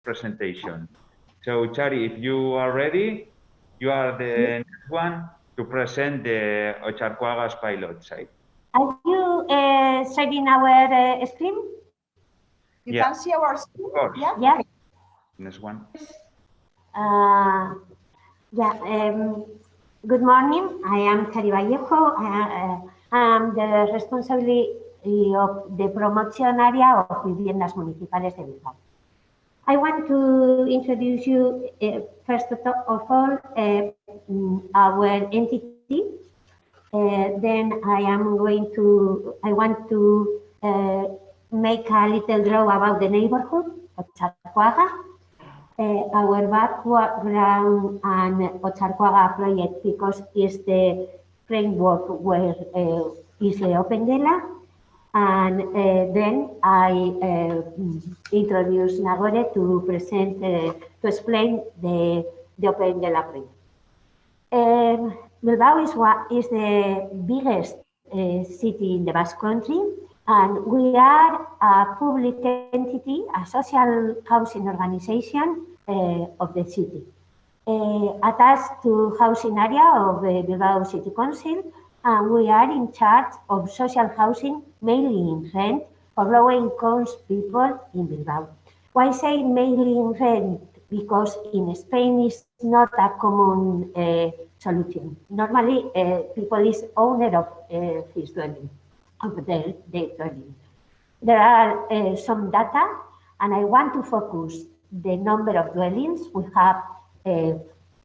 presentation. So, Chari, if you are ready, you are the next one to present the Otxarkoaga's pilot site. Are you sharing our screen? You can see our screen? Of course. Yeah. Yeah. Next one. Good morning. I am Chari Vallejo. I am the responsibility of the promotion area of viviendas municipales de Bilbao. I want to introduce you, first of all, our entity. Then I want to make a little draw about the neighborhood of Otxarkoaga, our background and Otxarkoaga project, because it's the framework where is Opengela, and then I introduce Nagore to present, to explain the Opengela project. Bilbao is the biggest city in the Basque Country, and we are a public entity, a social housing organization of the city, attached to housing area of the Bilbao City Council, and we are in charge of social housing, mainly in rent, for low-income people in Bilbao. Why say mainly in rent? Because in Spain it's not a common solution. Normally, people is owner of his dwelling, of their dwelling. There are some data, and I want to focus the number of dwellings. We have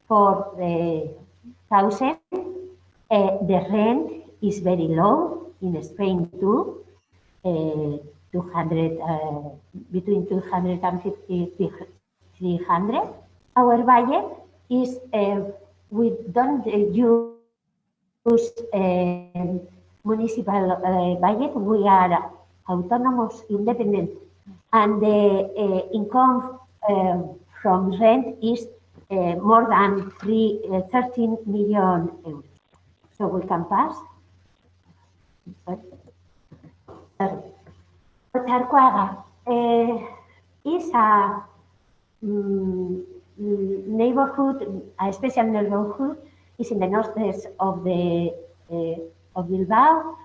4,000. The rent is very low in Spain too, 200, between 250 300. Our budget is, we don't use municipal budget, we are autonomous, independent, and the income from rent is more than 13 million euros. So we can pass. Otxarkoaga is a neighborhood, a special neighborhood, is in the northeast of Bilbao.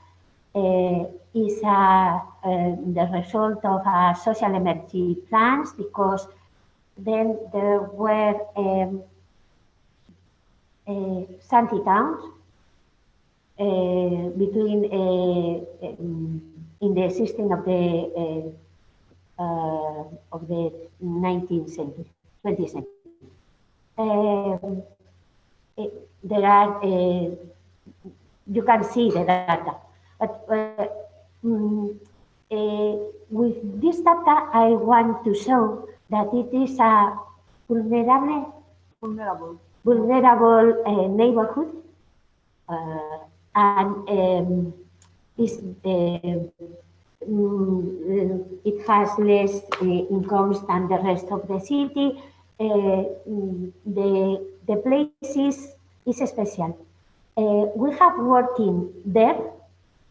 Is the result of a social emergency plans, because then there were shanty towns between in the system of the 19th century, 20th century. There are, you can see the data, but with this data, I want to show that it is a vulnerable neighborhood, and it has less incomes than the rest of the city. The place is special. We have working there,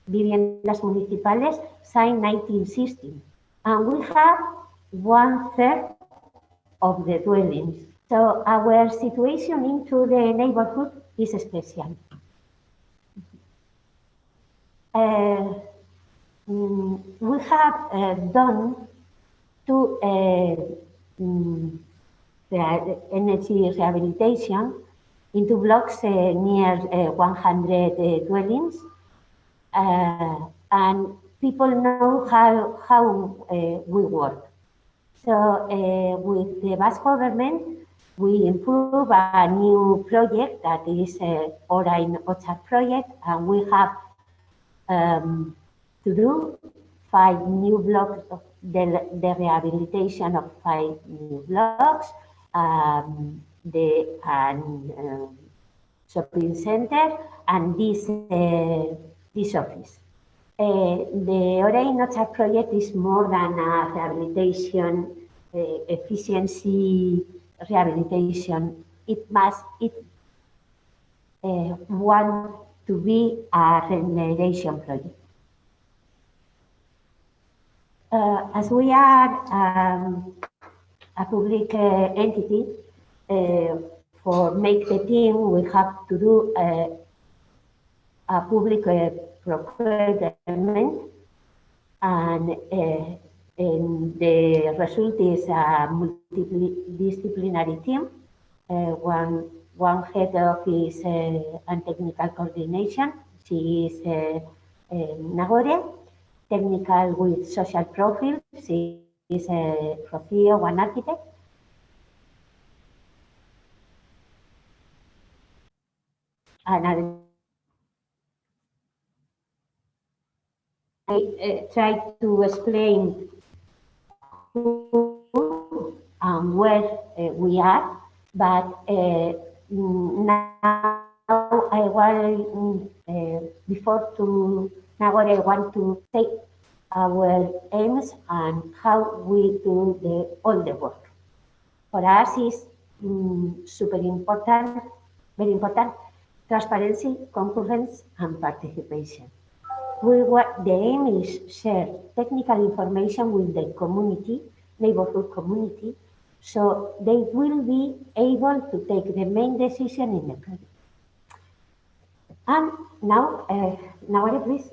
viviendas municipales, signed 1960, and we have 1/3 of the dwellings. So our situation into the neighborhood is special. We have done two energy rehabilitation into blocks near 100 dwellings, and people know how we work. So with the Basque government, we improve a new project that is Orain Otxar project, and we have to do 5 new blocks of the rehabilitation of 5 new blocks, the shopping center, and this office. The Orain Otxar project is more than a rehabilitation, efficiency rehabilitation. It want to be a regeneration project. As we are a public entity, for make the team, we have to do a public procurement, and the result is a multidisciplinary team. One head of is and technical coordination. She is Nagore. Technical with social profile. She is Rocío, one architect. And I try to explain who and where we are, but now I want, before to Nagore, I want to say our aims and how we do all the work. For us is super important, very important, transparency, concurrence, and participation. The aim is share technical information with the community, neighborhood community, so they will be able to take the main decision in the project. And now, Nagore, please.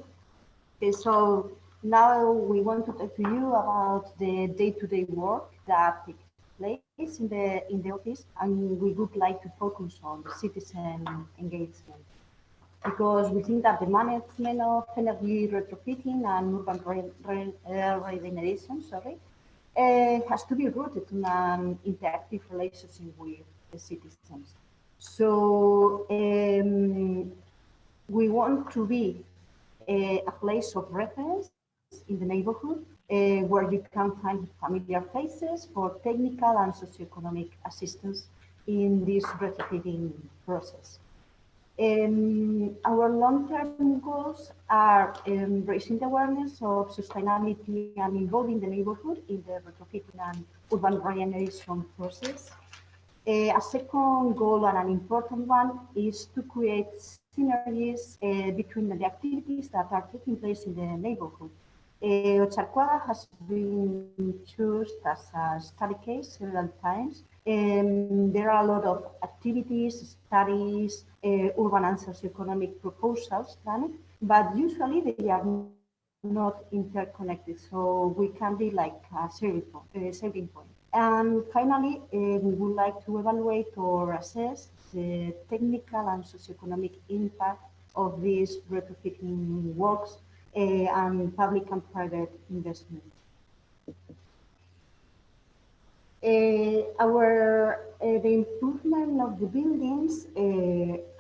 Okay, so now we want to talk to you about the day-to-day work that takes place in the office, and we would like to focus on the citizen engagement, because we think that the management of energy retrofitting and urban regeneration, has to be rooted in an interactive relationship with the citizens. So we want to be a place of reference in the neighborhood, where you can find familiar faces for technical and socioeconomic assistance in this retrofitting process. Our long-term goals are raising the awareness of sustainability and involving the neighborhood in the retrofitting and urban regeneration process. A second goal, and an important one, is to create synergies between the activities that are taking place in the neighborhood. Otxar has been chosen as a study case several times. There are a lot of activities, studies, urban and socioeconomic proposals planned, but usually they are not interconnected, so we can be like a saving point. And finally, we would like to evaluate or assess the technical and socioeconomic impact of these retrofitting works and public and private investment. The improvement of the buildings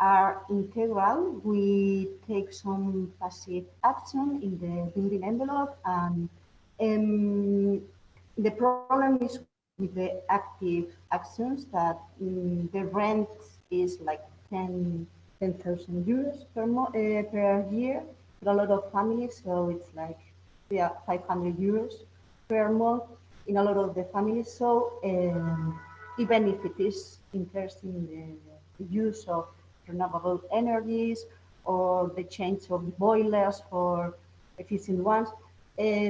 are integral. We take some passive action in the building envelope, and the problem is with the active actions that the rent is like 10,000 euros per year for a lot of families, so it's like 500 euros per month in a lot of the families. So even if it is interesting, the use of renewable energies or the change of boilers for efficient ones,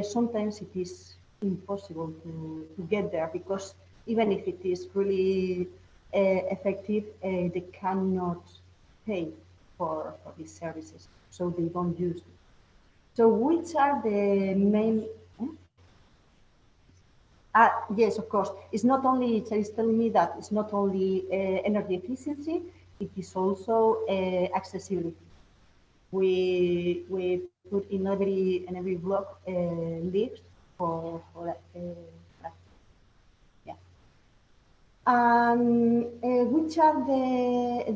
sometimes it is impossible to get there, because even if it is really effective, they cannot pay for these services, so they don't use it. So which are the main... yes, of course. It's not only, it's telling me that it's not only energy efficiency, it is also accessibility. We put in every block lifts for yeah. And which are the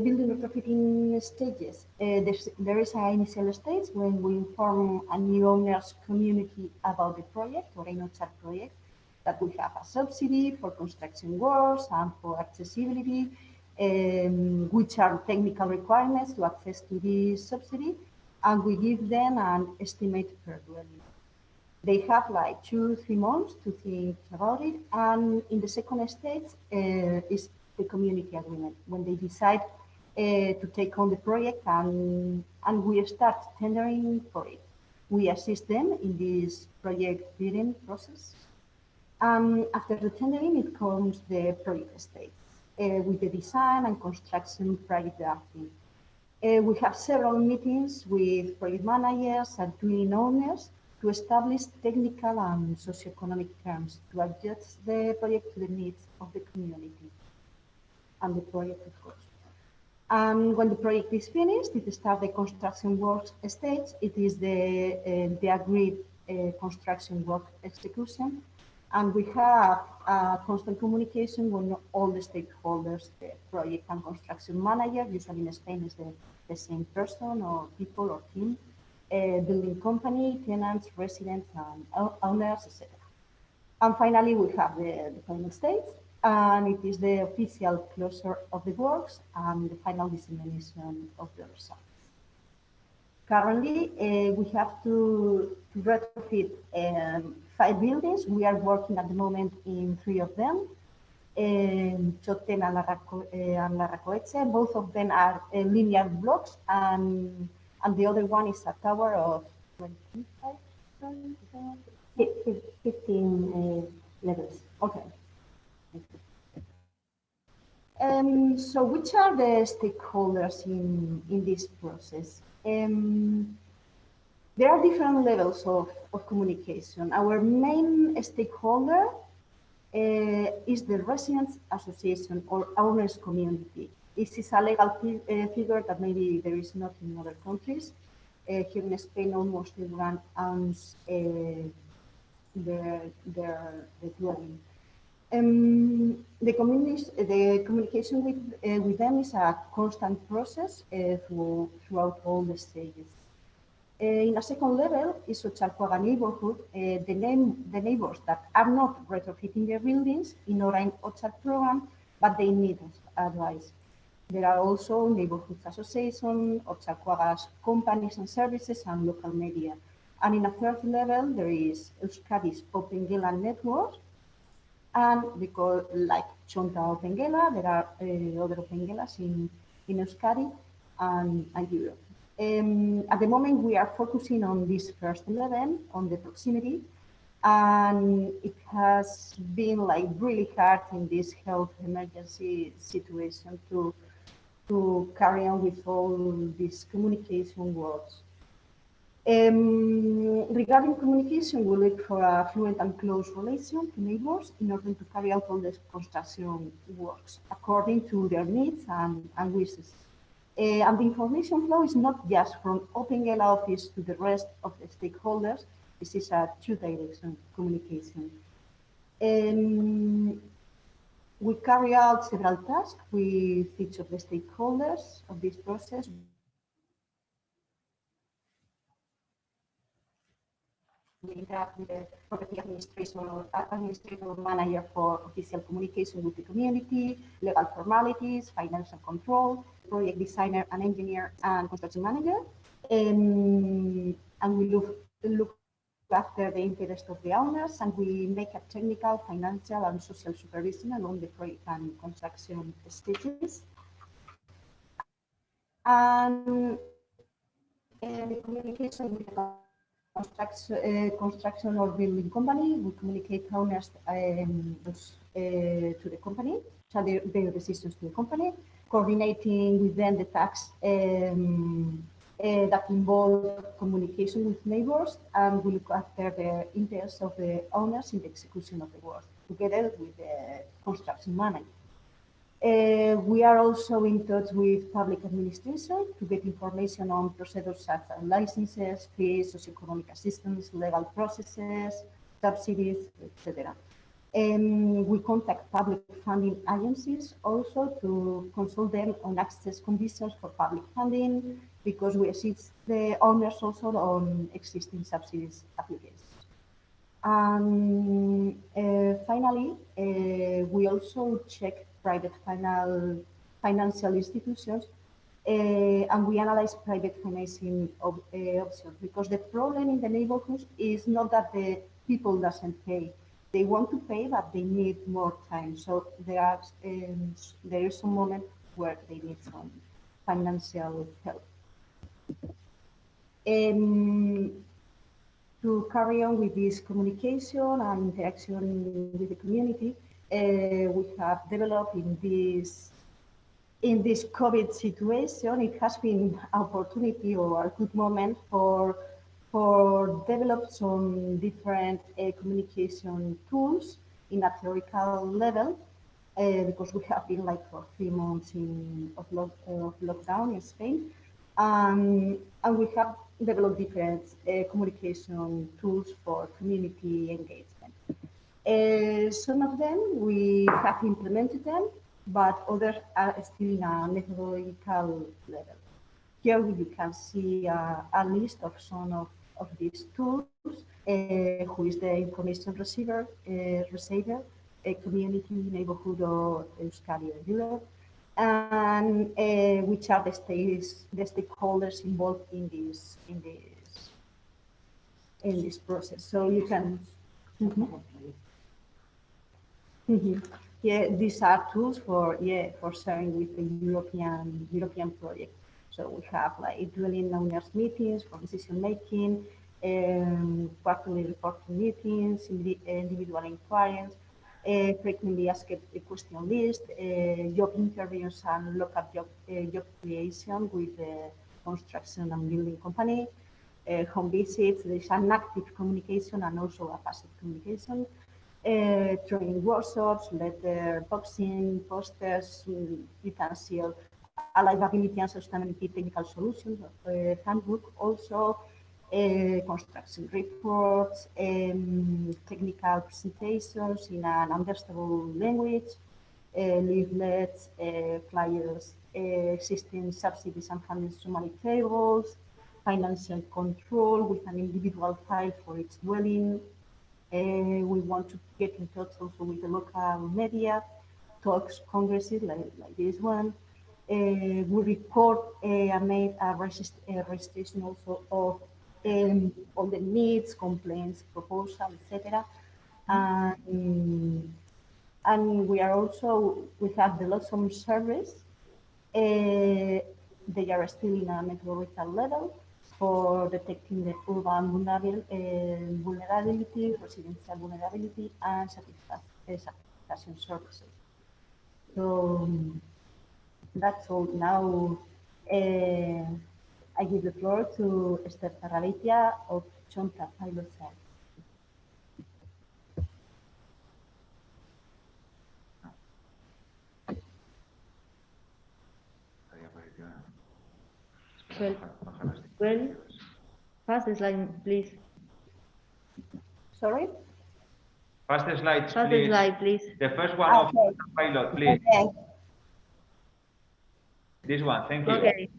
building retrofitting stages? There is an initial stage when we inform a new owners community about the project, Orain project, that we have a subsidy for construction works and for accessibility, which are technical requirements to access to this subsidy, and we give them an estimate per dwelling. They have like 2-3 months to think about it, and in the second stage is the community agreement, when they decide to take on the project, and we start tendering for it. We assist them in this project bidding process. After the tendering, it comes the project stage with the design and construction project drafting. We have several meetings with project managers and twinning owners to establish technical and socioeconomic terms to adjust the project to the needs of the community and the project, of course. And when the project is finished, it starts the construction work stage. It is the agreed construction work execution. And we have constant communication with all the stakeholders, the project and construction manager, usually in Spain is the same person or people or team, building company, tenants, residents, and owners, etc. And finally, we have the final stage, and it is the official closure of the works and the final dissemination of the results. Currently, we have to retrofit 5 buildings. We are working at the moment in 3 of them, Choten and Larracoetxe. Both of them are linear blocks, and the other one is a tower of 15 levels. Okay. So which are the stakeholders in this process? There are different levels of communication. Our main stakeholder is the Residents Association or Owners Community. This is a legal figure that maybe there is not in other countries. Here in Spain, almost everyone owns their dwelling. The communication with them is a constant process throughout all the stages. In a second level is Otxar neighborhood, the neighbors that are not retrofitting their buildings in Orain Otxar program, but they need advice. There are also neighborhood associations, Otxar companies and services, and local media. And in a third level, there is Euskadi's Opengela network, and because like Otxar Opengela, there are other Opengelas in Euskadi and Europe. At the moment, we are focusing on this first level, on the proximity, and it has been like really hard in this health emergency situation to carry on with all these communication works. Regarding communication, we look for a fluent and close relation to neighbors in order to carry out all the construction works according to their needs and wishes. And the information flow is not just from Opengela office to the rest of the stakeholders. This is a two-direction communication. We carry out several tasks with each of the stakeholders of this process. We interact with the property administrator manager for official communication with the community, legal formalities, financial control, project designer and engineer and construction manager. And we look after the interest of the owners, and we make a technical, financial and social supervision along the project and construction stages. And the communication with the construction or building company, we communicate owners to the company, so their decisions to the company, coordinating with them the tasks that involve communication with neighbors, and we look after the interests of the owners in the execution of the work, together with the construction manager. We are also in touch with public administration to get information on procedures such as licenses, fees, socioeconomic assistance, legal processes, subsidies, etc. We contact public funding agencies also to consult them on access conditions for public funding, because we assist the owners also on existing subsidies applications. And finally, we also check private financial institutions, and we analyze private financing options, because the problem in the neighborhoods is not that the people doesn't pay. They want to pay, but they need more time. So there is some moment where they need some financial help. To to carry on with this communication and interaction with the community, we have developed in this COVID situation, it has been an opportunity or a good moment for develop some different communication tools in a theoretical level, because we have been like for 3 months of lockdown in Spain, and we have developed different communication tools for community engagement. Some of them we have implemented them, but others are still in a methodological level. Here you can see a list of some of these tools, who is the information receiver, a community, neighborhood, or Euskadi or Europe, and which are the stakeholders involved in this process. So you can. Yeah, these are tools for sharing with the European project. So we have like dwelling owners meetings for decision making, quarterly reporting meetings, individual inquiries, frequently asked question list, job interviews and local job creation with the construction and building company, home visits. There's an active communication and also a passive communication. Training workshops, letter boxing, posters. You can see a livability and sustainability technical solutions handbook, also construction reports, technical presentations in an understandable language, leaflets, flyers, existing subsidies and funding summary tables, financial control with an individual file for each dwelling. We want to get in touch also with the local media, talks, congresses like this one. We record and made a registration also of all the needs, complaints, proposals, etc. And we have developed some surveys. They are still in a methodological level for detecting the urban vulnerability, residential vulnerability, and satisfaction services. So that's all. Now I give the floor to Esther Tarrabitia of Chonta Pilot Site. Well, pass the slide, please. Sorry? Pass the slides, Pass please. the slide, please. The first one of the pilot, please. Okay. This one, thank you. Okay.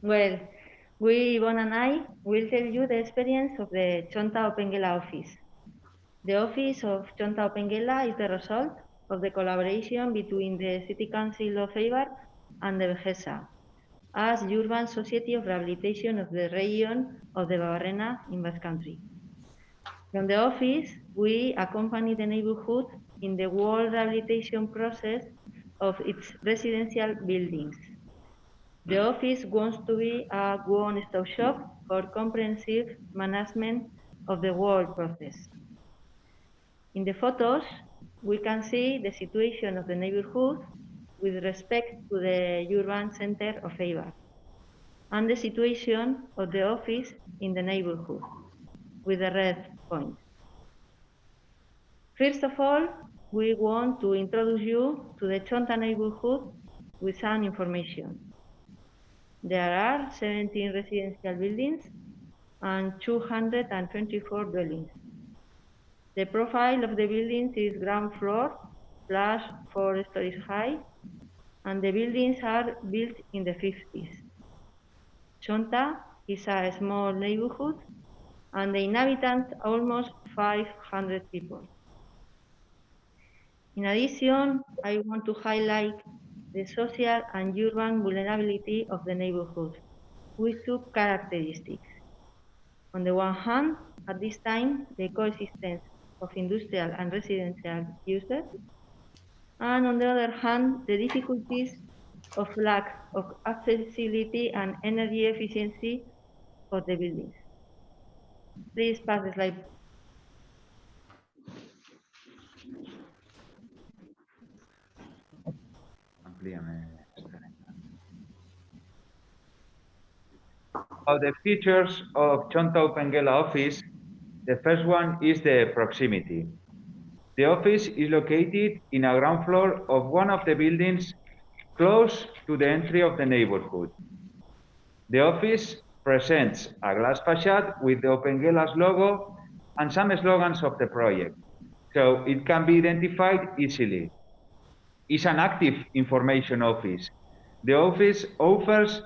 Well, Yvonne and I will tell you the experience of the Chonta Opengela office. The office of Chonta Opengela is the result of the collaboration between the City Council of Eibar and the VGESA, as Urban Society of Rehabilitation of the region of the Babarrena in Basque Country. From the office, we accompany the neighborhood in the whole rehabilitation process of its residential buildings. The office wants to be a one-stop shop for comprehensive management of the whole process. In the photos, we can see the situation of the neighborhood with respect to the urban center of Eibar, and the situation of the office in the neighborhood with the red point. First of all, we want to introduce you to the Chonta neighborhood with some information. There are 17 residential buildings and 224 dwellings. The profile of the buildings is ground floor plus 4 stories high, and the buildings are built in the 50s. Chonta is a small neighborhood, and the inhabitants are almost 500 people. In addition, I want to highlight the social and urban vulnerability of the neighborhood with two characteristics. On the one hand, at this time, the coexistence of industrial and residential uses, and on the other hand, the difficulties of lack of accessibility and energy efficiency of the buildings. Please pass the slide. About the features of Chonta Opengela office, the first one is the proximity. The office is located in a ground floor of one of the buildings close to the entry of the neighborhood. The office presents a glass facade with the Opengela's logo and some slogans of the project, so it can be identified easily. It's an active information office. The office offers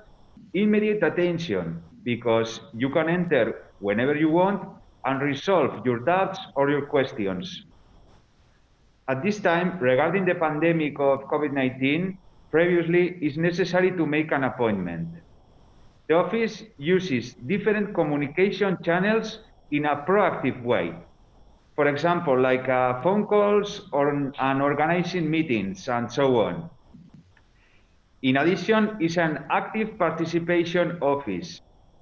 immediate attention because you can enter whenever you want and resolve your doubts or your questions. At this time, regarding the pandemic of COVID-19, previously it's necessary to make an appointment. The office uses different communication channels in a proactive way. For example, like phone calls and organizing meetings and so on. In addition, it's an active participation office.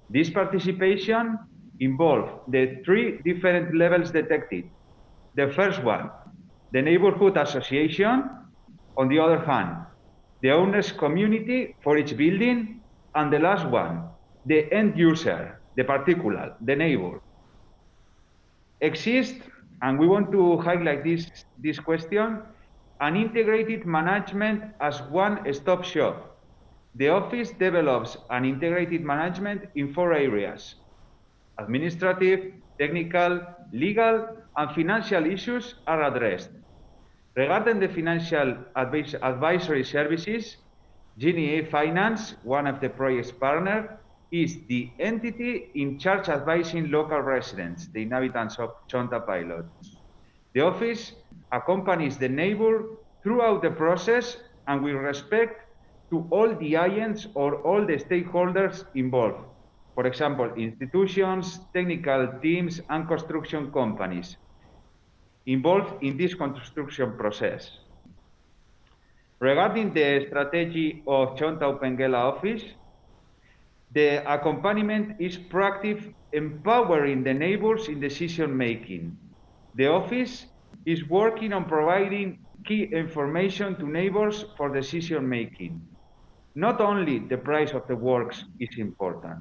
This participation involves the three different levels detected. The first one, the neighborhood association. On the other hand, the owner's community for each building. And the last one, the end user, the particular, the neighbor. Exists, and we want to highlight this question, an integrated management as one-stop shop. The office develops an integrated management in 4 areas: administrative, technical, legal, and financial issues are addressed. Regarding the financial advisory services, GNE Finance, one of the project's partners, is the entity in charge advising local residents, the inhabitants of Chonta pilot. The office accompanies the neighbor throughout the process and with respect to all the agents or all the stakeholders involved. For example, institutions, technical teams, and construction companies involved in this construction process. Regarding the strategy of Chonta Opengela office, the accompaniment is proactive, empowering the neighbors in decision-making. The office is working on providing key information to neighbors for decision-making. Not only the price of the works is important.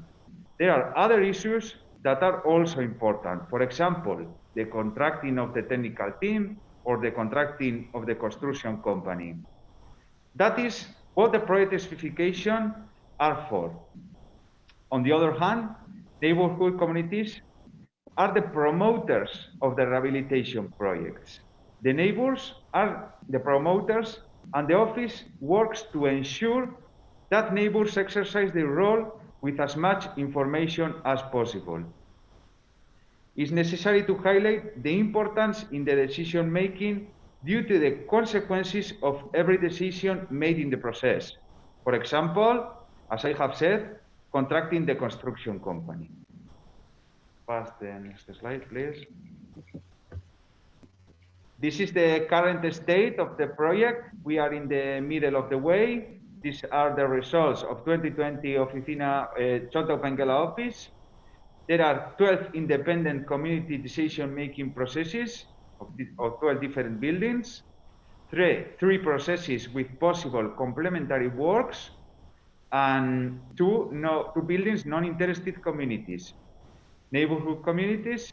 There are other issues that are also important. For example, the contracting of the technical team or the contracting of the construction company. That is what the project specifications are for. On the other hand, neighborhood communities are the promoters of the rehabilitation projects. The neighbors are the promoters, and the office works to ensure that neighbors exercise their role with as much information as possible. It's necessary to highlight the importance in the decision-making due to the consequences of every decision made in the process. For example, as I have said, contracting the construction company. Pass the next slide, please. This is the current state of the project. We are in the middle of the way. These are the results of 2020 Oficina Chonta Opengela office. There are 12 independent community decision-making processes of 12 different buildings, three processes with possible complementary works, and two buildings non-interested communities. Neighborhood communities.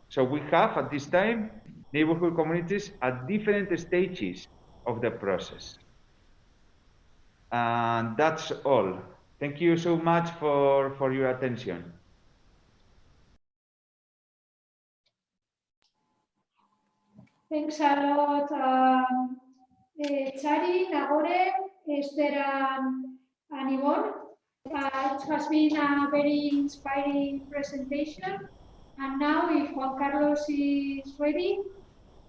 So we have at this time neighborhood communities at different stages of the process. And that's all. Thank you so much for your attention. Thanks a lot, Chari, Nagore, Esther, and Yvonne. It has been a very inspiring presentation. And now, if Juan Carlos is ready,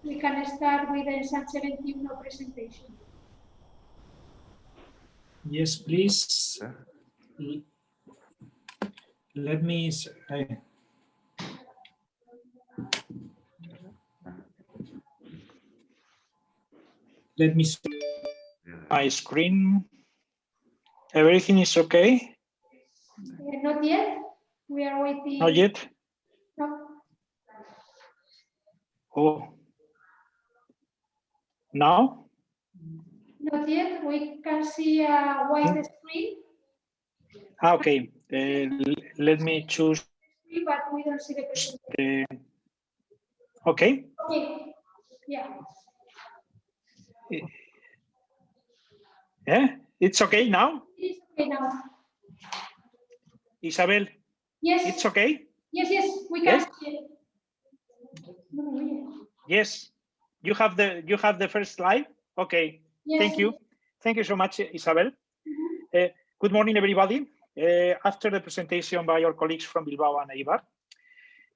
we can start with the San 71 presentation. Yes, please. Let me see my screen. Everything is okay? Not yet. We are waiting. Not yet? No. Oh, now? Not yet. We can see a white screen. Okay, let me choose But we don't see the presentation. the, okay. Okay. Yeah. Yeah, it's okay now? It's okay now. Isabel, Yes. it's okay? Yes, yes, we can Yes? see it. Yes. You have the first slide? Okay. Yes. Thank you. Thank you so much, Isabel. Mm-hmm. Good morning, everybody. After the presentation by our colleagues from Bilbao and Eibar,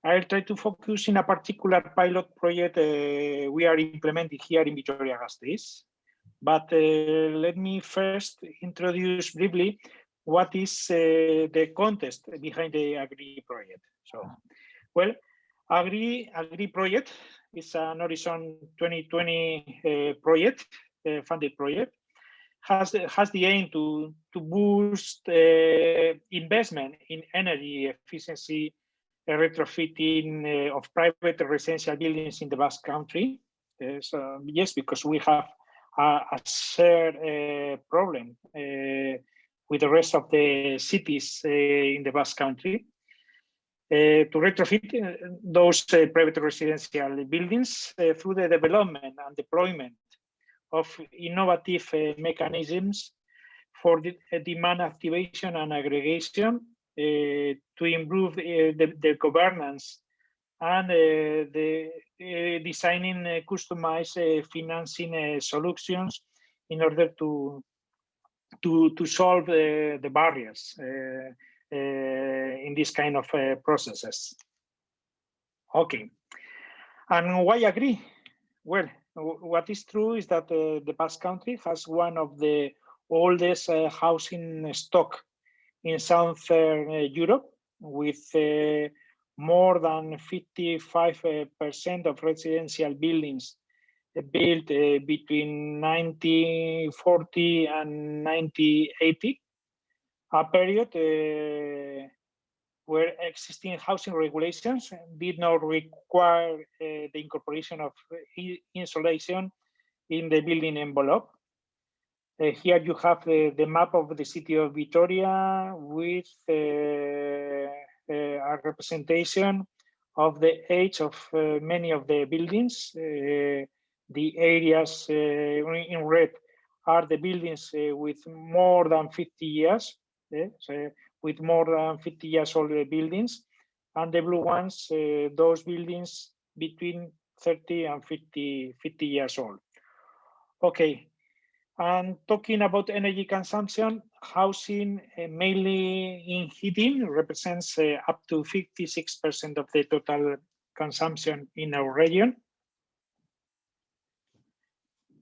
I'll try to focus in a particular pilot project we are implementing here in Vitoria-Gasteiz. But let me first introduce briefly what is the context behind the AGRI project. So, well, AGRI project is an Horizon 2020 project, funded project, has the aim to boost investment in energy efficiency, retrofitting of private residential buildings in the Basque Country. So yes, because we have a shared problem with the rest of the cities in the Basque Country. To retrofit those private residential buildings through the development and deployment of innovative mechanisms for the demand activation and aggregation to improve the governance and designing customized financing solutions in order to solve the barriers in this kind of processes. Okay, and why AGRI? Well, what is true is that the Basque Country has one of the oldest housing stock in Southern Europe, with more than 55% of residential buildings built between 1940 and 1980, a period where existing housing regulations did not require the incorporation of insulation in the building envelope. Here you have the map of the city of Vitoria with a representation of the age of many of the buildings. The areas in red are the buildings with more than 50 years. So with more than 50 years old buildings, and the blue ones, those buildings between 30 and 50 years old. Okay, and talking about energy consumption, housing, mainly in heating, represents up to 56% of the total consumption in our region.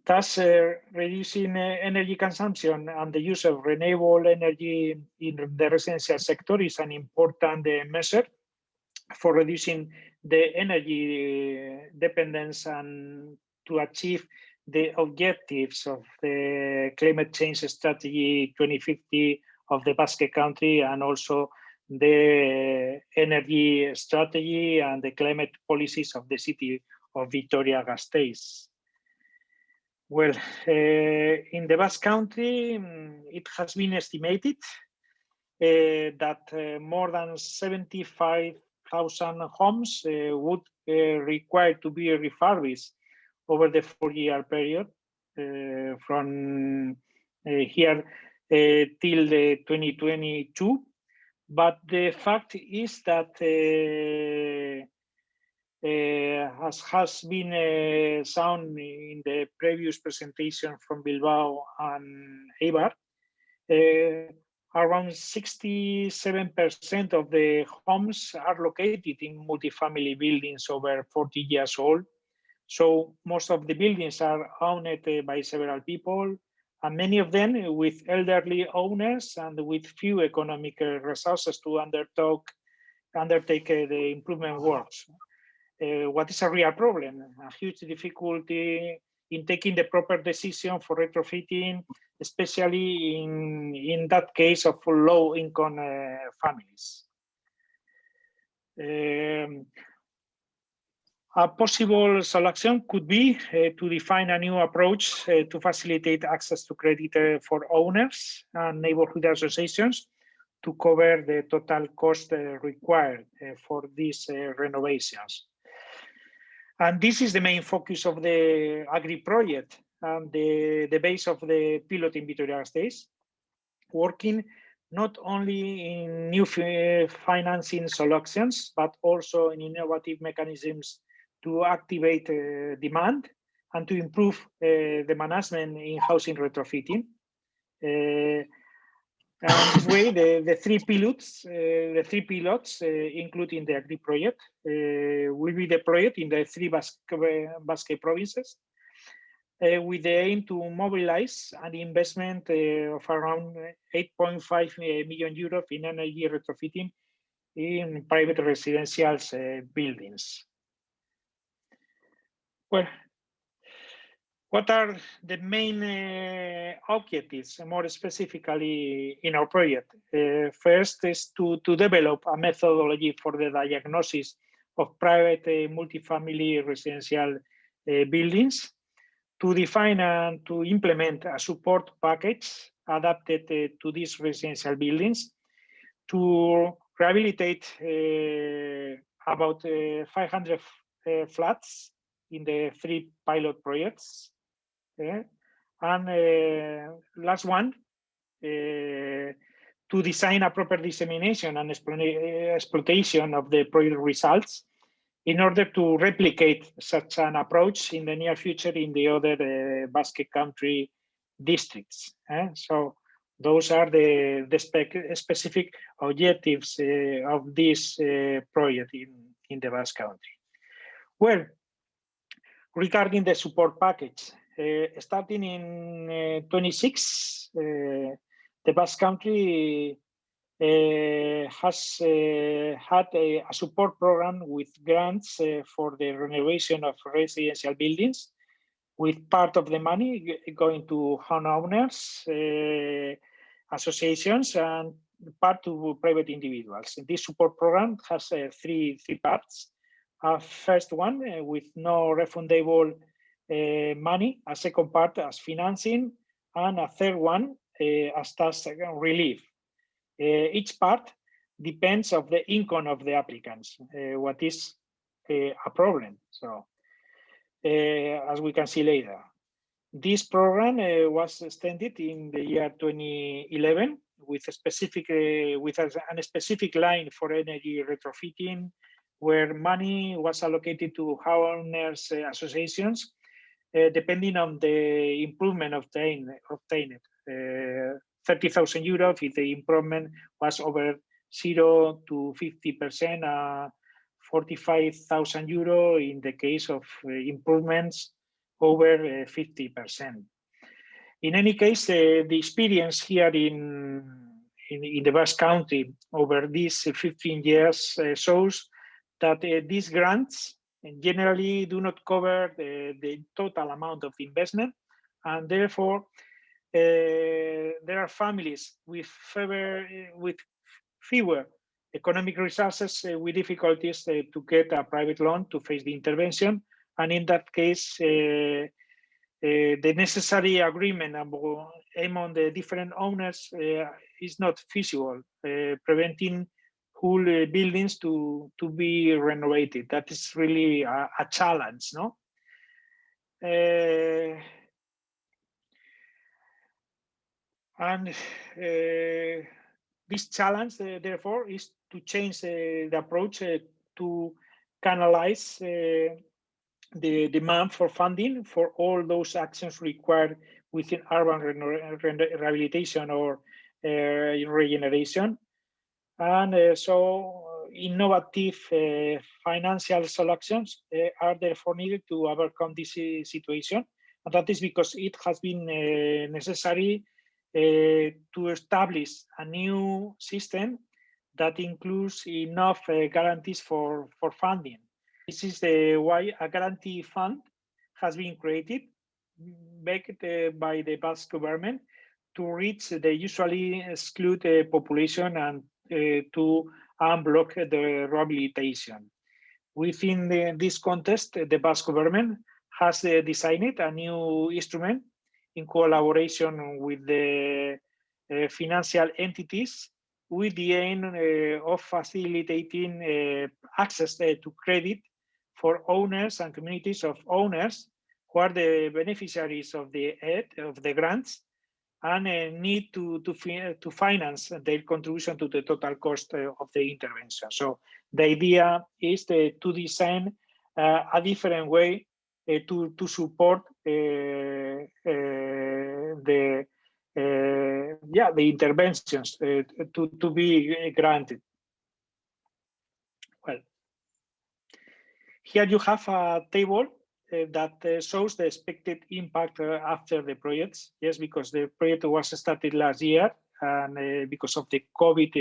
Thus, reducing energy consumption and the use of renewable energy in the residential sector is an important measure for reducing the energy dependence and to achieve the objectives of the climate change strategy 2050 of the Basque Country, and also the energy strategy and the climate policies of the city of Vitoria-Gasteiz. Well, in the Basque Country, it has been estimated that more than 75,000 homes would require to be refurbished over the 4-year period from here till 2022. But the fact is that as has been shown in the previous presentation from Bilbao and Eibar, around 67% of the homes are located in multifamily buildings over 40 years old. So most of the buildings are owned by several people, and many of them with elderly owners and with few economic resources to undertake the improvement works. What is a real problem? A huge difficulty in taking the proper decision for retrofitting, especially in that case of low-income families. A possible solution could be to define a new approach to facilitate access to credit for owners and neighborhood associations to cover the total cost required for these renovations. And this is the main focus of the Agri project and the base of the pilot in Vitoria-Gasteiz, working not only in new financing solutions, but also in innovative mechanisms to activate demand and to improve the management in housing retrofitting. And this way, the three pilots, including the Agri project, will be deployed in the three Basque provinces with the aim to mobilize an investment of around 8.5 million euros in energy retrofitting in private residential buildings. Well, what are the main objectives, more specifically in our project? First is to develop a methodology for the diagnosis of private multifamily residential buildings, to define and to implement a support package adapted to these residential buildings, to rehabilitate about 500 flats in the three pilot projects. And last one, to design a proper dissemination and exploitation of the project results in order to replicate such an approach in the near future in the other Basque Country districts. So those are the specific objectives of this project in the Basque Country. Well, regarding the support package, starting in 26, the Basque Country has had a support program with grants for the renovation of residential buildings, with part of the money going to homeowners, associations, and part to private individuals. And this support program has three parts. First one with no refundable money, a second part as financing, and a third one as tax relief. Each part depends on the income of the applicants, what is a problem. So, as we can see later, this program was extended in the year 2011 with a specific line for energy retrofitting, where money was allocated to homeowners associations, depending on the improvement obtained. 30,000 euros if the improvement was over 0 to 50%, 45,000 euro in the case of improvements over 50%. In any case, the experience here in the Basque Country over these 15 years shows that these grants generally do not cover the total amount of investment, and therefore there are families with fewer economic resources with difficulties to get a private loan to face the intervention, and in that case the necessary agreement among the different owners is not feasible, preventing whole buildings to be renovated. That is really a challenge, no? And this challenge, therefore, is to change the approach to canalize the demand for funding for all those actions required within urban rehabilitation or regeneration. And so innovative financial solutions are therefore needed to overcome this situation. And that is because it has been necessary to establish a new system that includes enough guarantees for funding. This is why a guarantee fund has been created, backed by the Basque government, to reach the usually excluded population and to unblock the rehabilitation. Within this context, the Basque government has designed a new instrument in collaboration with the financial entities with the aim of facilitating access to credit for owners and communities of owners who are the beneficiaries of the aid, of the grants, and need to finance their contribution to the total cost of the intervention. So the idea is to design a different way to support the interventions to be granted. Well, here you have a table that shows the expected impact after the projects. Yes, because the project was started last year, and because of the COVID,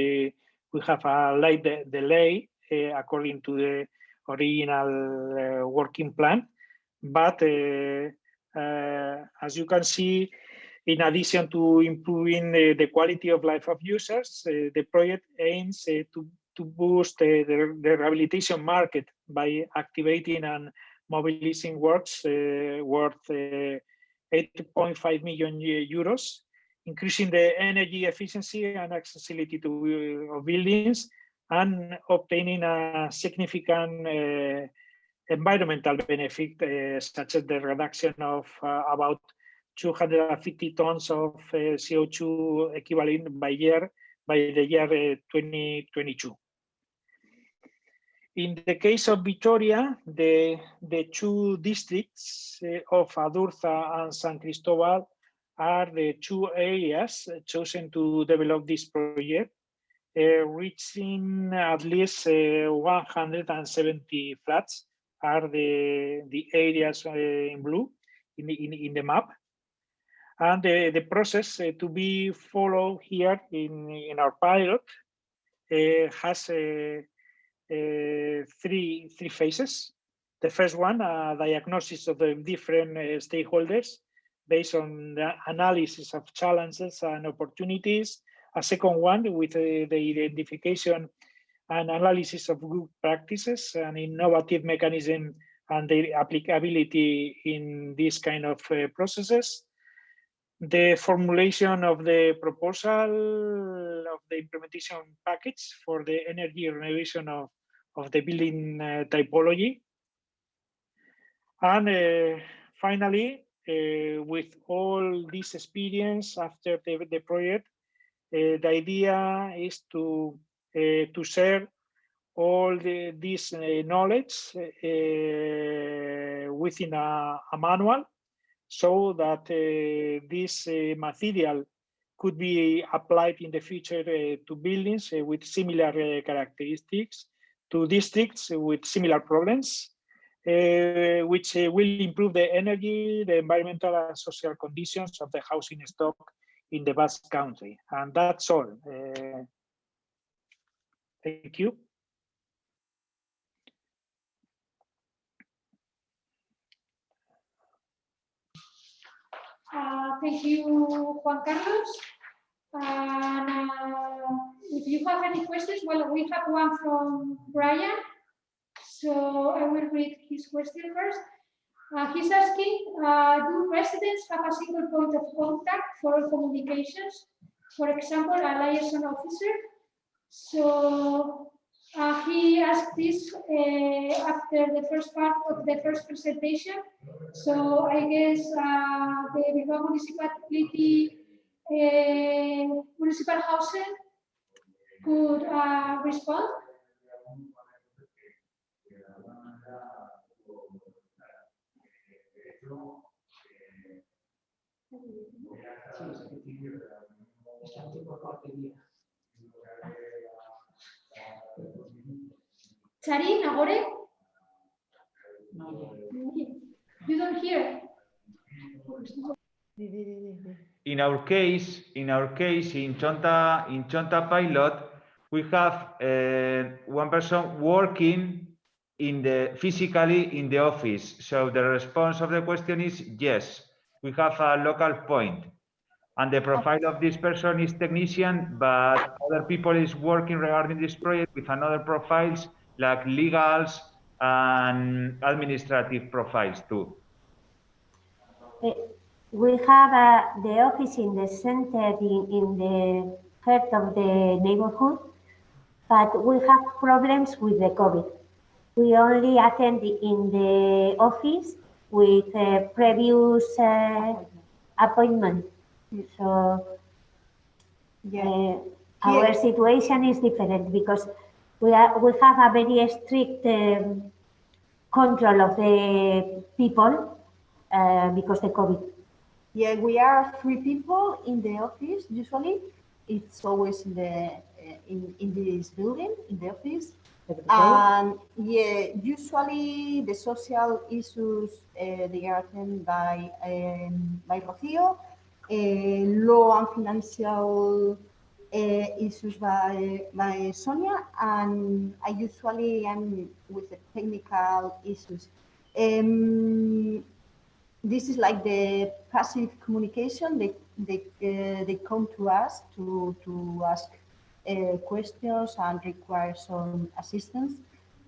we have a light delay according to the original working plan. But as you can see, in addition to improving the quality of life of users, the project aims to boost the rehabilitation market by activating and mobilizing works worth 8.5 million euros, increasing the energy efficiency and accessibility of buildings, and obtaining a significant environmental benefit, such as the reduction of about 250 tons of CO2 equivalent by the year 2022. In the case of Vitoria, the two districts of Adurtza and San Cristobal are the two areas chosen to develop this project, reaching at least 170 flats are the areas in blue in the map. And the process to be followed here in our pilot has three phases. The first one, a diagnosis of the different stakeholders based on the analysis of challenges and opportunities. A second one with the identification and analysis of good practices and innovative mechanism and their applicability in these kind of processes. The formulation of the proposal of the implementation package for the energy renovation of the building typology. And finally, with all this experience after the project, the idea is to share all this knowledge within a manual, so that this material could be applied in the future to buildings with similar characteristics, to districts with similar problems, which will improve the energy, the environmental and social conditions of the housing stock in the Basque Country. And that's all. Thank you. Thank you, Juan Carlos. And if you have any questions, well, we have one from Brian. So I will read his question first. He's asking, do residents have a single point of contact for all communications? For example, a liaison officer. So he asked this after the first part of the first presentation. So I guess the Bilbao municipality, municipal housing could respond. Charin, Agore? You don't hear. In our case, in Chonta pilot, we have one person working physically in the office. So the response of the question is yes, we have a local point. And the profile of this person is technician, but other people is working regarding this project with another profiles like legals, and administrative profiles too. We have the office in the center, in the heart of the neighborhood, but we have problems with the COVID. We only attend in the office with a previous appointment. So our situation is different because we have a very strict control of the people because the COVID. Yeah, we are 3 people in the office. Usually, it's always in the in this building in the office. And yeah, usually the social issues they are attended by Rocío, law and financial issues by Sonia, and I usually am with the technical issues. This is like the passive communication. They come to us to ask questions and require some assistance.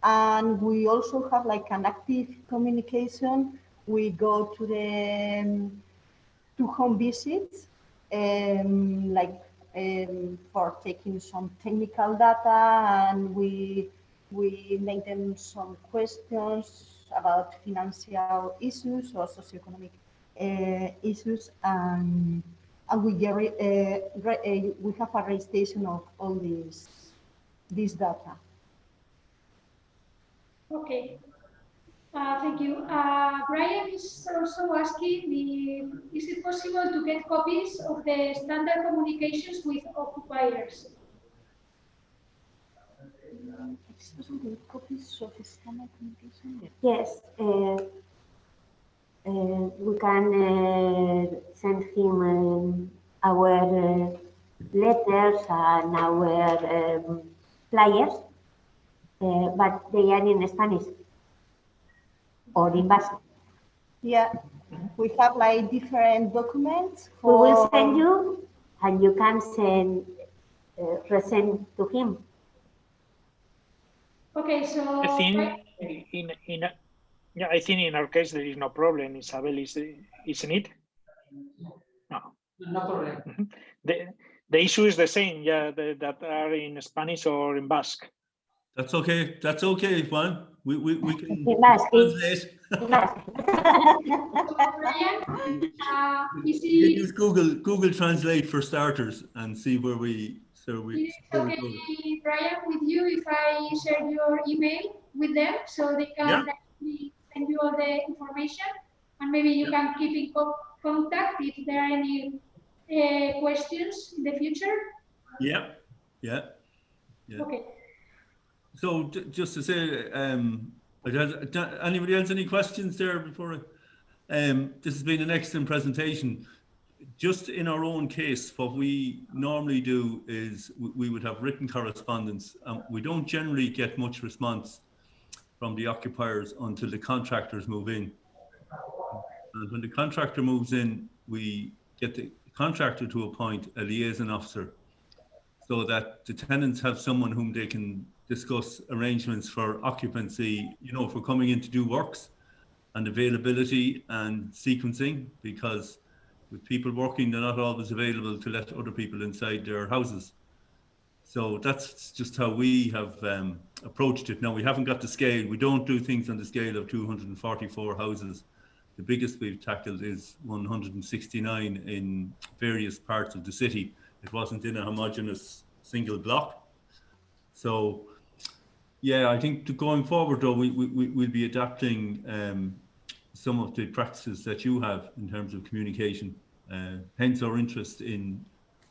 And we also have like an active communication. We go to the to home visits, for taking some technical data, and we make them some questions about financial issues or socioeconomic issues, and we have a registration of all this data. Okay, thank you. Brian is also asking, is it possible to get copies of the standard communications with occupiers? Copies of standard communication? Yes, we can send him our letters and our flyers, but they are in Spanish or in Basque. Yeah, we have like different documents. We will send you, and you can send resend to him. Okay, so I think I think in our case there is no problem. Isabel, isn't it? No. No problem. The issue is the same, yeah, that are in Spanish or in Basque. That's okay. That's okay, Juan. We can translate. Use Google Translate for starters and see where we. Is it okay, Brian, with you if I share your email with them so they can send you all the information, and maybe you can keep in contact if there are any questions in the future? Yeah. Okay. So just to say, anybody else any questions there before? This has been an excellent presentation. Just in our own case, what we normally do is we would have written correspondence. We don't generally get much response from the occupiers until the contractors move in. And when the contractor moves in, we get the contractor to appoint a liaison officer so that the tenants have someone whom they can discuss arrangements for occupancy, for coming in to do works and availability and sequencing, because with people working, they're not always available to let other people inside their houses. So that's just how we have approached it. Now, we haven't got the scale. We don't do things on the scale of 244 houses. The biggest we've tackled is 169 in various parts of the city. It wasn't in a homogeneous single block. So, yeah, I think going forward, though, we'll be adapting some of the practices that you have in terms of communication, hence our interest in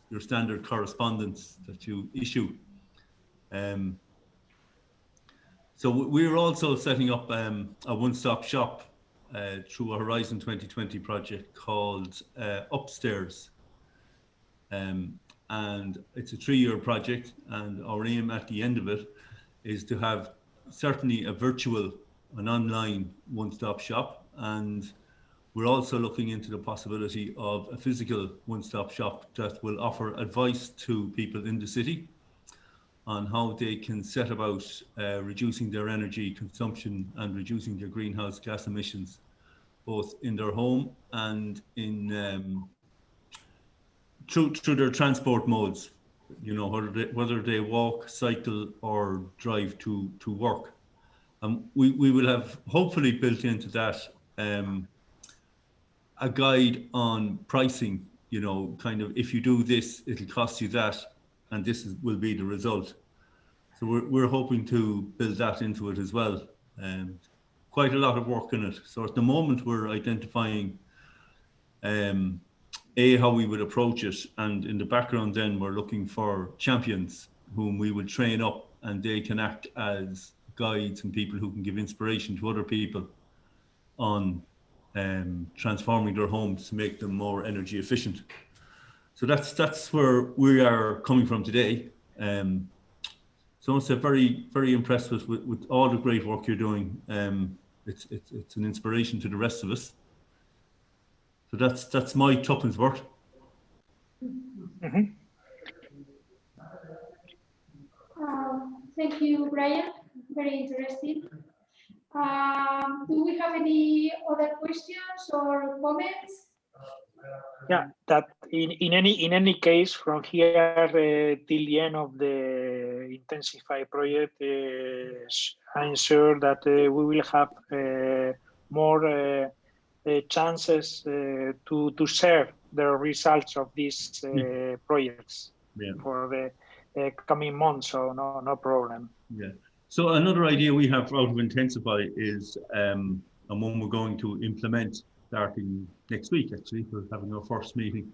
your standard correspondence that you issue. So we're also setting up a one-stop shop through a Horizon 2020 project called Upstairs. And it's a 3-year project, and our aim at the end of it is to have certainly an online one-stop shop, and we're also looking into the possibility of a physical one-stop shop that will offer advice to people in the city on how they can set about reducing their energy consumption and reducing their greenhouse gas emissions, both in their home and in through their transport modes. You know, whether they walk, cycle, or drive to work. We will have hopefully built into that a guide on pricing. You know, kind of, if you do this, it'll cost you that, and will be the result. So we're hoping to build that into it as well. Quite a lot of work in it. So at the moment we're identifying how we would approach it, and in the background then we're looking for champions whom we will train up, and they can act as guides and people who can give inspiration to other people on transforming their homes to make them more energy efficient. So that's where we are coming from today. So I'm very, very impressed with all the great work you're doing. It's an inspiration to the rest of us. So that's my tuppence worth. Mm-hmm. Thank you, Brian. Very interesting. Do we have any other questions or comments? Yeah, that in any case, from here till the end of the intensified project, I'm sure that we will have more chances to share the results of these projects for the coming months. So no problem. Yeah. So another idea we have out of Intensify is, and one we're going to implement starting next week, actually, we're having our first meeting,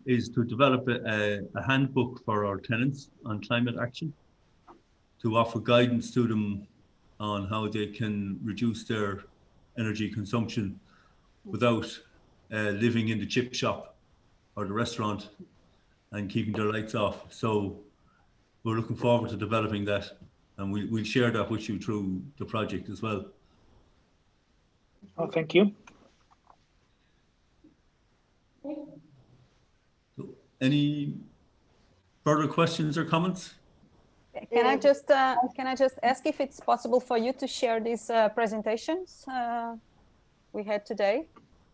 is to develop a handbook for our tenants on climate action, to offer guidance to them on how they can reduce their energy consumption without living in the chip shop or the restaurant and keeping their lights off. So we're looking forward to developing that, and we'll share that with you through the project as well. Oh, thank you. So, any further questions or comments? Can I just ask if it's possible for you to share these presentations we had today?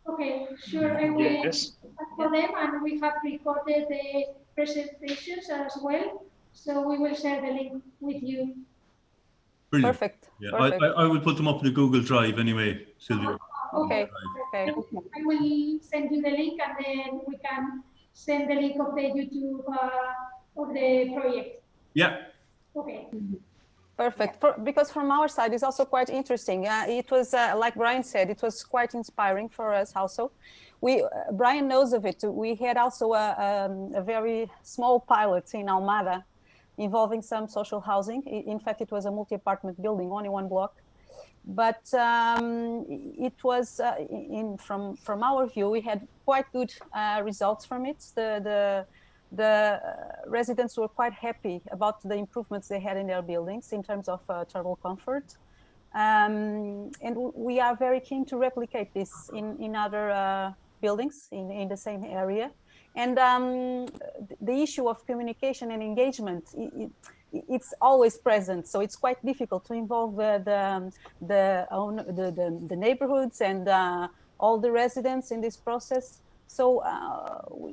Okay, sure. I will Yes. ask for them, and we have recorded the presentations as well, so we will share the link with you. Brilliant. Perfect. Yeah, Perfect. I will put them up in the Google Drive anyway, Sylvia. Okay. Okay. I will send you the link, and then we can send the link of the YouTube of the project. Yeah. Okay. Perfect. Because from our side, it's also quite interesting. It was, like Brian said, it was quite inspiring for us also. Brian knows of it. We had also a very small pilot in Almada involving some social housing. In fact, it was a multi-apartment building, only one block. But it was, from our view, we had quite good results from it. The residents were quite happy about the improvements they had in their buildings in terms of thermal comfort. And we are very keen to replicate this in other buildings in the same area. And the issue of communication and engagement, it's always present. So it's quite difficult to involve the neighborhoods and all the residents in this process. So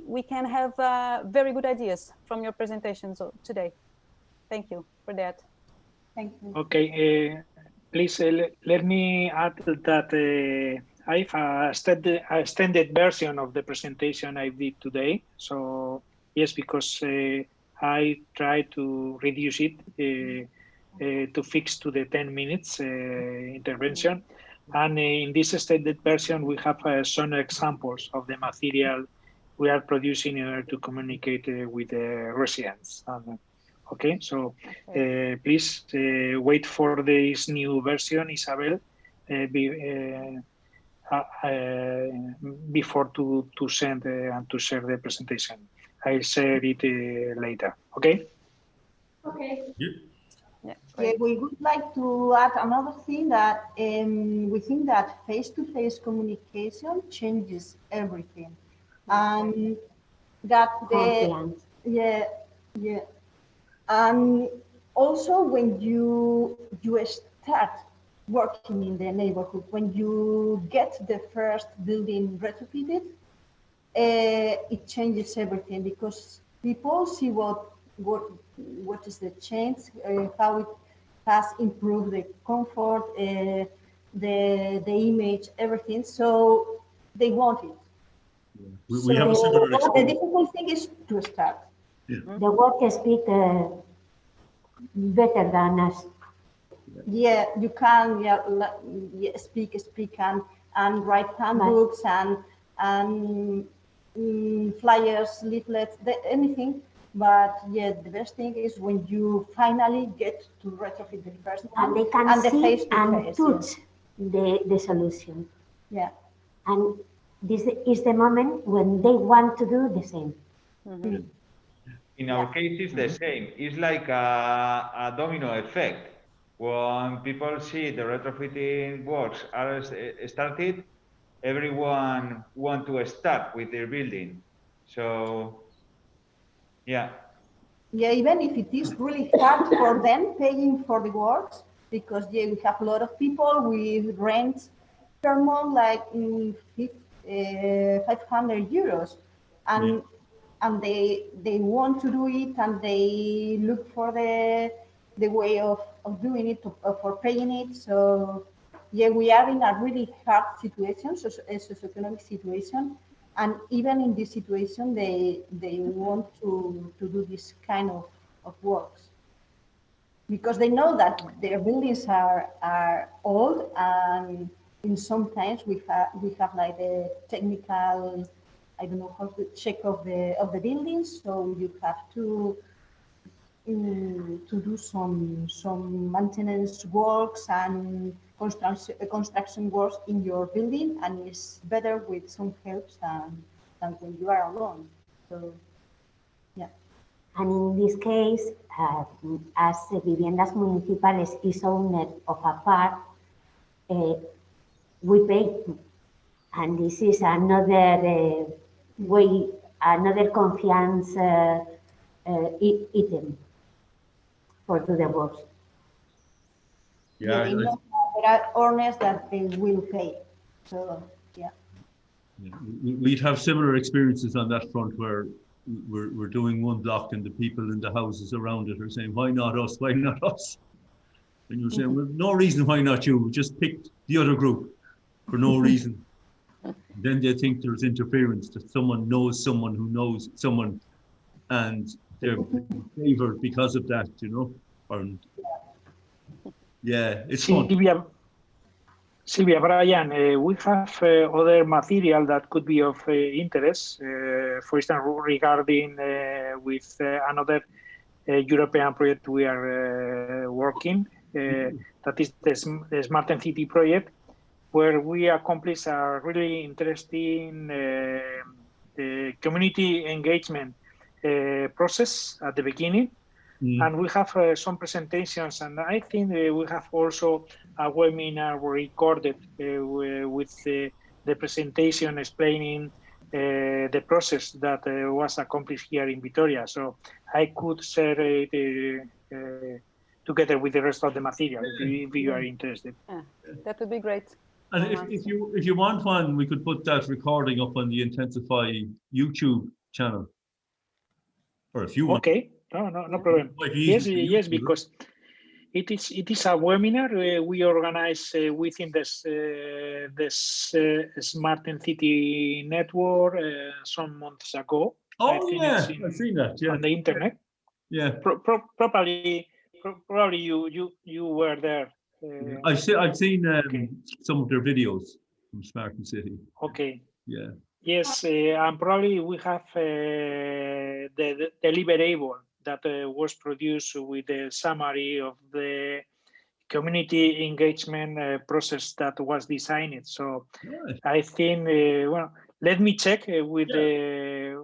we can have very good ideas from your presentations today. Thank you for that. Thank you. Okay, please let me add that I have a extended version of the presentation I did today. So yes, because I try to reduce it to fix to the 10 minutes intervention. And in this extended version, we have some examples of the material we are producing in order to communicate with the residents. Okay, so please wait for this new version, Isabel, before to send and to share the presentation. I'll share it later. Okay. Okay. Yeah, we would like to add another thing that we think that face-to-face communication changes everything, and that Confidence. and also when you start working in the neighborhood, when you get the first building retrofitted, it changes everything because people see what is the change, how it has improved the comfort, the image, everything. So they want it. We have a similar The experience. difficult thing is to start. Yeah. The work speak better than us. Yeah, you can speak and write handbooks and flyers, leaflets, anything. But yeah, the best thing is when you finally get to retrofit the first one And they can and the see face to and face, touch the solution. Yeah. And this is the moment when they want to do the same. Mm-hmm. In our case, it's the same. It's like a domino effect. When people see the retrofitting works are started, everyone want to start with their building. So, yeah. Yeah, even if it is really hard for them paying for the works, because yeah, we have a lot of people with rent per month like 500 euros, and they want to do it, and they look for the way of doing it, for paying it. So yeah, we are in a really hard situation, a socioeconomic situation. And even in this situation, they want to do this kind of works because they know that their buildings are old, and in sometimes we have like the technical, I don't know how to check of the buildings, so you have to do some maintenance works and construction works in your building, and it's better with some help than when you are alone. So, yeah. And in this case, as Viviendas Municipales is owner of a park, we pay. And this is another way, another confiance item for do the works. Yeah, they know there are owners that they will pay. So, yeah. We'd have similar experiences on that front where we're doing one block and the people in the houses around it are saying, why not us? Why not us? And you're saying, well, no reason why not you. We just picked the other group for no reason. Then they think there's interference, that someone knows someone who knows someone, and they're favored because of that, you know? And yeah, it's fun. Sylvia, Brian, we have other material that could be of interest, for instance, regarding with another European project we are working, that is the Smart and City project, where we accomplish a really interesting community engagement process at the beginning. And we have some presentations, and I think we have also a webinar recorded with the presentation explaining the process that was accomplished here in Vitoria. So I could share it together with the rest of the material if you are interested. Yeah, that would be great. And if you want one, we could put that recording up on the Intensify YouTube channel. Or if you want. Okay, no problem. Yes, because it is a webinar we organize within this Smart and City network some months ago. Oh yeah, I've seen that. Yeah, on the internet. Yeah, probably you were there. I've seen some of their videos from Smart and City. Okay. Yeah. Yes, and probably we have the deliverable that was produced with the summary of the community engagement process that was designed. So I think, well, let me check with the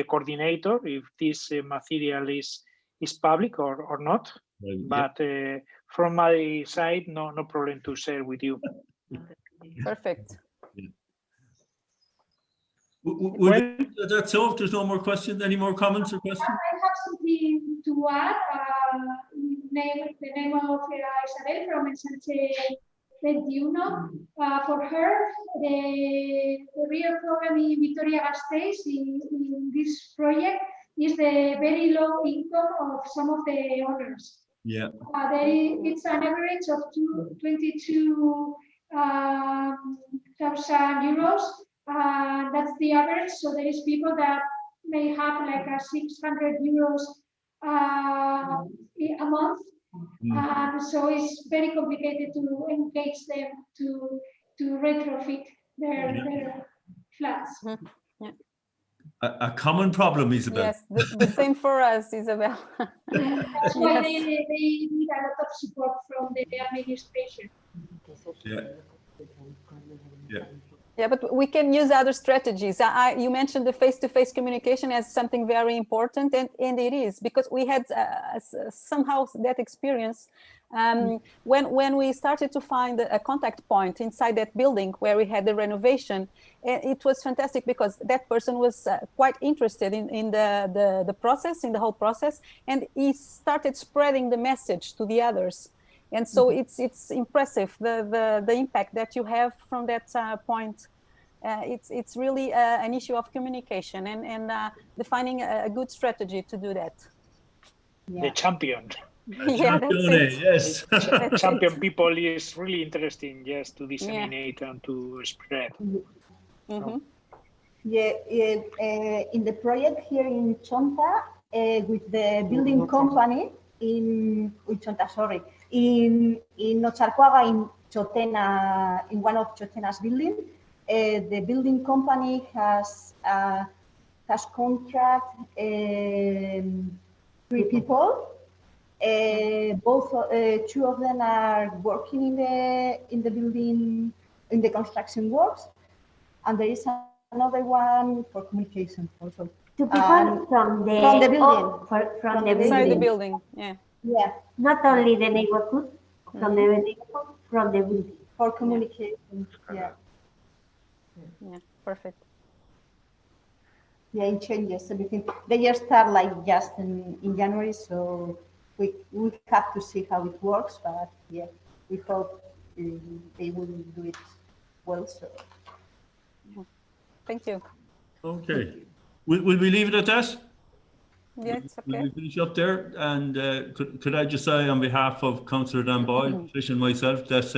coordinator if this material is public or not. But from my side, no problem to share with you. Perfect. That's all. If there's no more questions, any more comments or questions? I have something to add. The name of Isabel from Ensanche 21. For her, the real problem in Vitoria-Gasteiz in this project is the very low income of some of the owners. Yeah. It's an average of 22,000 euros. That's the average. So there is people that may have like a 600 euros a month. So it's very complicated to engage them to retrofit their flats. A common problem, Isabel. Yes, the same for us, Isabel. That's why they need a lot of support from the administration. Yeah, but we can use other strategies. You mentioned the face-to-face communication as something very important, and it is, because we had somehow that experience when we started to find a contact point inside that building where we had the renovation. It was fantastic because that person was quite interested in the process, in the whole process, and he started spreading the message to the others. And so it's impressive, the impact that you have from that point. It's really an issue of communication and defining a good strategy to do that. Yeah. The champion. Yeah, that's it. Yes. Champion people is really interesting, yes, to disseminate and to spread. Yeah, in the project here in Chonta, with the building company in Otxar in Chotena, in one of Chotena's building, the building company has contract 3 people. Two of them are working in the building, in the construction works, and there is another one for communication also. 2 people from the building. From the Inside the building, yeah. Yeah. Not only the neighborhood, from the neighborhood, from the building. For communication, yeah. Yeah, perfect. Yeah, it changes everything. They just start like just in January, so we have to see how it works, but yeah, we hope they will do it well. So thank you. Okay. Will we leave it at that? Yeah, it's okay. Will we finish up there? And could I just say on behalf of Councillor Dan Boyle, Trish and myself, that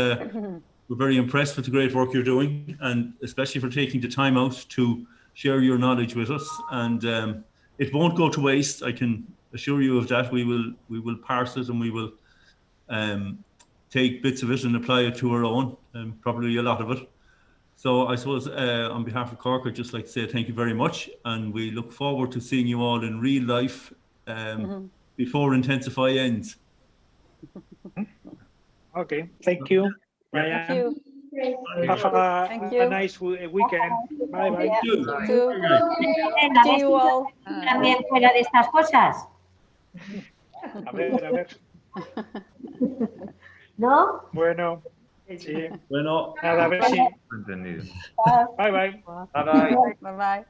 we're very impressed with the great work you're doing, and especially for taking the time out to share your knowledge with us. And it won't go to waste. I can assure you of that. We will parse it, and we will take bits of it and apply it to our own, and probably a lot of it. So I suppose on behalf of Cork, I'd just like to say thank you very much, and we look forward to seeing you all in real life before Intensify ends. Okay, thank you. Thank you. Have a nice weekend. Bye bye. Thank you. See you all. También fuera de estas cosas. A ver. ¿No? Bueno, sí. Bueno. Nada, a ver si. Entendido. Bye bye. Bye bye. Bye bye.